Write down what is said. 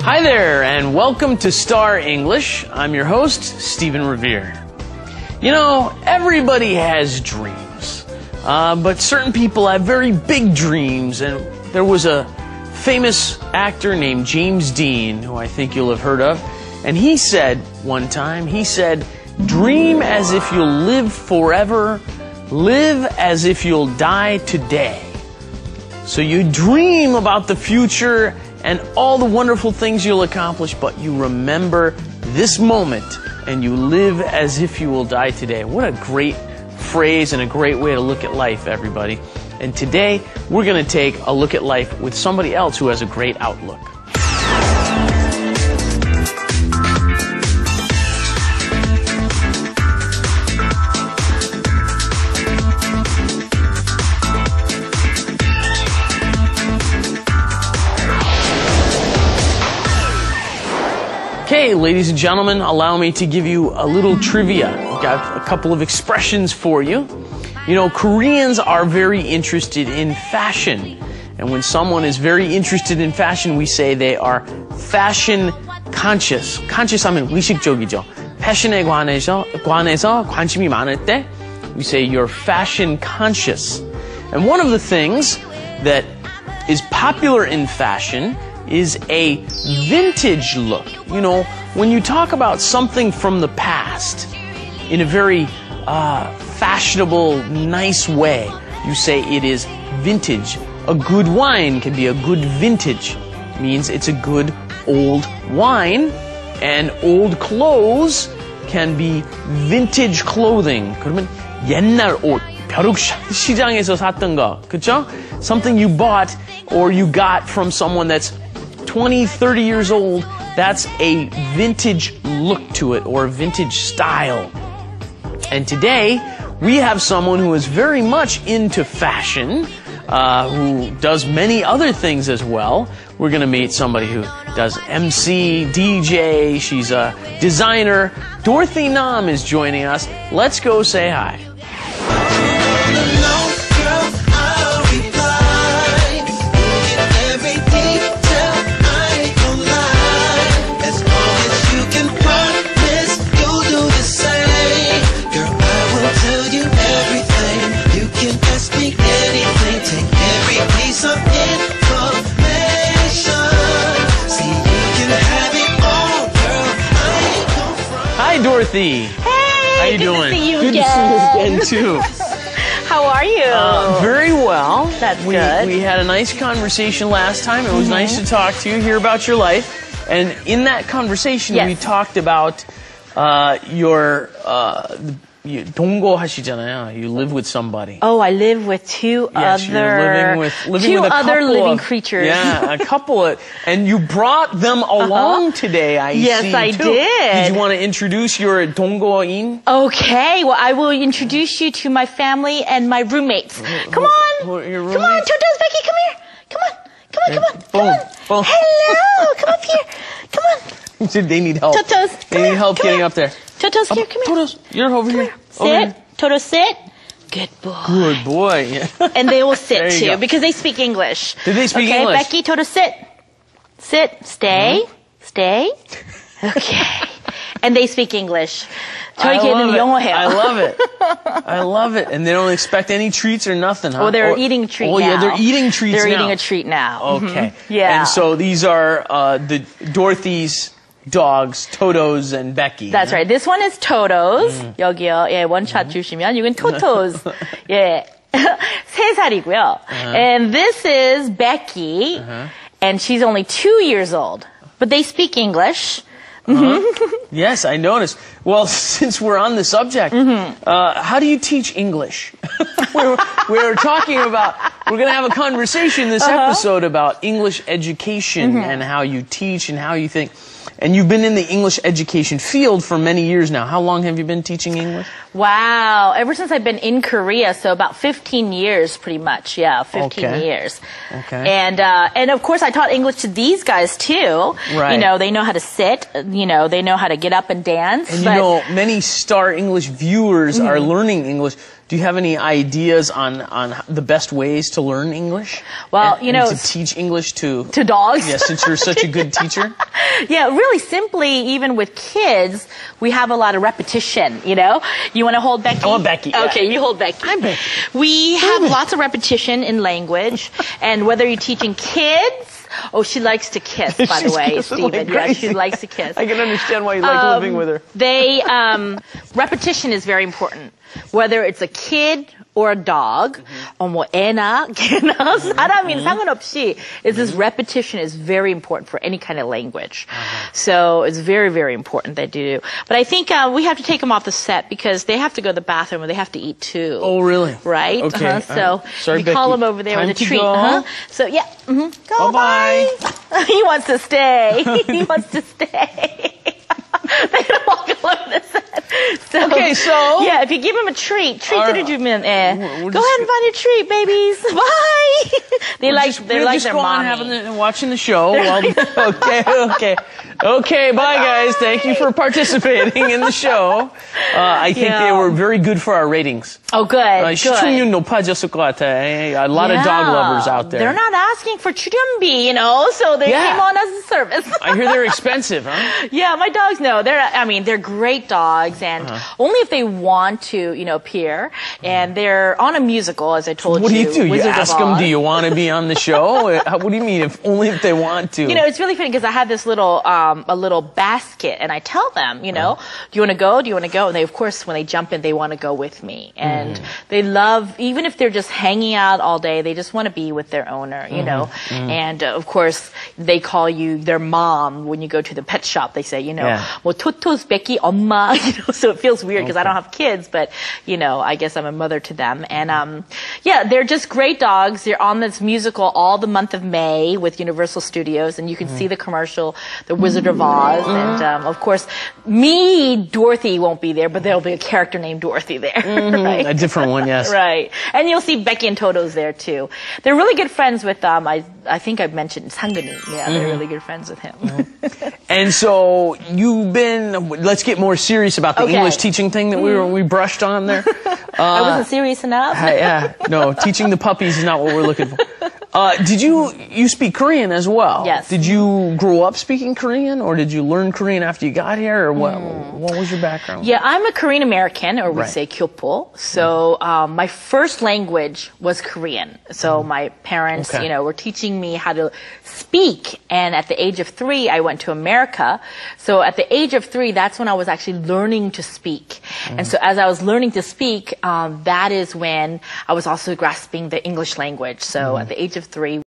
Hi there, and welcome to Star English. I'm your host, Stephen Revere. You know, everybody has dreams, but certain people have very big dreams, and there was a famous actor named James Dean, who I think you'll have heard of, and he said one time, dream as if you'll live forever, live as if you'll die today. So you dream about the future and all the wonderful things you'll accomplish, but you remember this moment and you live as if you will die today. What a great phrase and a great way to look at life, everybody. And today, we're going to take a look at life with somebody else who has a great outlook. Okay, ladies and gentlemen, allow me to give you a little trivia. I've got a couple of expressions for you. You know, Koreans are very interested in fashion. And when someone is very interested in fashion, we say they are fashion conscious. conscious 하면 의식적이죠. 패션에 관해서 관심이 많을 때, we say you're fashion conscious. And one of the things that is popular in fashion is a vintage look. You know, when you talk about something from the past in a very fashionable, nice way, you say it is vintage. A good wine can be a good vintage. It means it's a good old wine. And old clothes can be vintage clothing. 그러면 옛날 옷, 벼룩시장에서 샀던 거, 그쵸? Something you bought or you got from someone that's 20, 30 years old, that's a vintage look to it or a vintage style. And today, we have someone who is very much into fashion, who does many other things as well. We're going to meet somebody who does MC, DJ, she's a designer. Dorothy Nam is joining us. Let's go say hi. Hi, Dorothy. Hey, how you doing? Good to see you again. Good to see you again, too. How are you? Very well. That's good. We had a nice conversation last time. It was nice to talk to you, hear about your life. And in that conversation, we talked about your 동거 하시잖아요. You live with somebody. Oh, I live with two living with a couple living creatures. Yeah, a couple and you brought them along today, I see. Yes, I too. did. Did you want to introduce your 동거인? Okay, well, I will introduce you to my family and my roommates. Come on. Your roommates? Come on, Totos, Becky, come here. Come on. Boom. Hello, come up here. Come on. They need help. Totos, They need help getting up there. Totos, here, come here. Totos, you're over here. Sit. Totos, sit. Good boy. Good boy. Yeah. And they will sit too, go. because they speak English. Do they speak okay, English? Becky, Toto, sit. Sit. Stay. Stay. Okay. And they speak English. 저희 걔는 영어해요. I love it. I love it. And they don't expect any treats or nothing, huh? Oh, they're eating a treat now. Oh, yeah, they're eating treats now. They're eating a treat now. Okay. Yeah. And so these are the Dorothy's dogs, Toto's and Becky. That's right. This one is Toto's. 여기요. 예, 원샷 주시면 이건 Toto's. 예. 3살이고요. And this is Becky. And she's only 2 years old. But they speak English. Yes, I noticed. Well, since we're on the subject, how do you teach English? we're talking about, we're going to have a conversation this episode about English education and how you teach and how you think. And you've been in the English education field for many years now. How long have you been teaching English? Wow. Ever since I've been in Korea, so about 15 years pretty much. Yeah, 15 years. Okay. And of course I taught English to these guys too. Right. You know, they know how to sit, you know, they know how to get up and dance. And you know, many Star English viewers are learning English Do you have any ideas on the best ways to learn English? Well, and to teach English to dogs. Yeah, since you're such a good teacher. Yeah, really simply, even with kids, we have a lot of repetition, You want to hold Becky? I want Becky. Yeah. Okay, you hold Becky. I'm Becky. We have lots of repetition in language, and whether you're teaching kids, she likes to kiss, by the way, Stephen. Yeah, she likes to kiss. I can understand why you like living with her. Repetition is very important. Whether it's a kid or a dog, 애나, 걔나, 사람인 상관없이, this repetition is very important for any kind of language. So it's very, very important they do. But I think we have to take them off the set because they have to go to the bathroom and they have to eat too. Oh, really? Right? Okay. So Sorry, we call Becky. them over there Time with a to treat. go. So yeah, go bye. He wants to stay. He wants to stay. They don't walk along the set. So, okay, so yeah, if you give him a treat 들어주면, go ahead and just- find your treat, babies. Bye. They like we'll their just go on mommy. watching the show. Okay, bye guys. Thank you for participating in the show. I think they were very good for our ratings. Oh, good. 시청률 높아졌을 것 같아. A lot of dog lovers out there. They're not asking for 출연비, so they came on as a service. I hear they're expensive, huh? Yeah, my dogs know. They're great dogs, and only if they want to, appear. And they're on a musical, as I told you. What do you do? You Wizard of ask them, Oz. do you want to be on the show? What do you mean, only if they want to? It's really funny because I have this little, a little basket, and I tell them, do you want to go? Do you want to go? And they, of course, when they jump in, they want to go with me. And they love, even if they're just hanging out all day, they just want to be with their owner, And, of course, they call you their mom when you go to the pet shop. They say, 뭐 토토's Becky 엄마, so it feels weird because I don't have kids, but, I guess I'm a mother to them. And, they're just great dogs. They're on this musical all the month of May with Universal Studios, and you can see the commercial, The Wizard of Oz. And, of course, Dorothy won't be there, but there'll be a character named Dorothy there. Right? A different one, yes. Right. And you'll see Becky and Toto's there too. They're really good friends with, I think I've mentioned 상근이. Yeah, they're really good friends with him. And so let's get more serious about the English teaching thing that we brushed on there. I wasn't serious enough. No, teaching the puppies is not what we're looking for. Did you speak Korean as well? Yes. Did you grow up speaking Korean, or did you learn Korean after you got here, or what was your background? Yeah, I'm a Korean American, or we say 교포. So my first language was Korean. So my parents, were teaching me how to speak. And at the age of 3, I went to America. So at the age of 3, that's when I was actually learning to speak. And so as I was learning to speak, that is when I was also grasping the English language. So at the age of 3,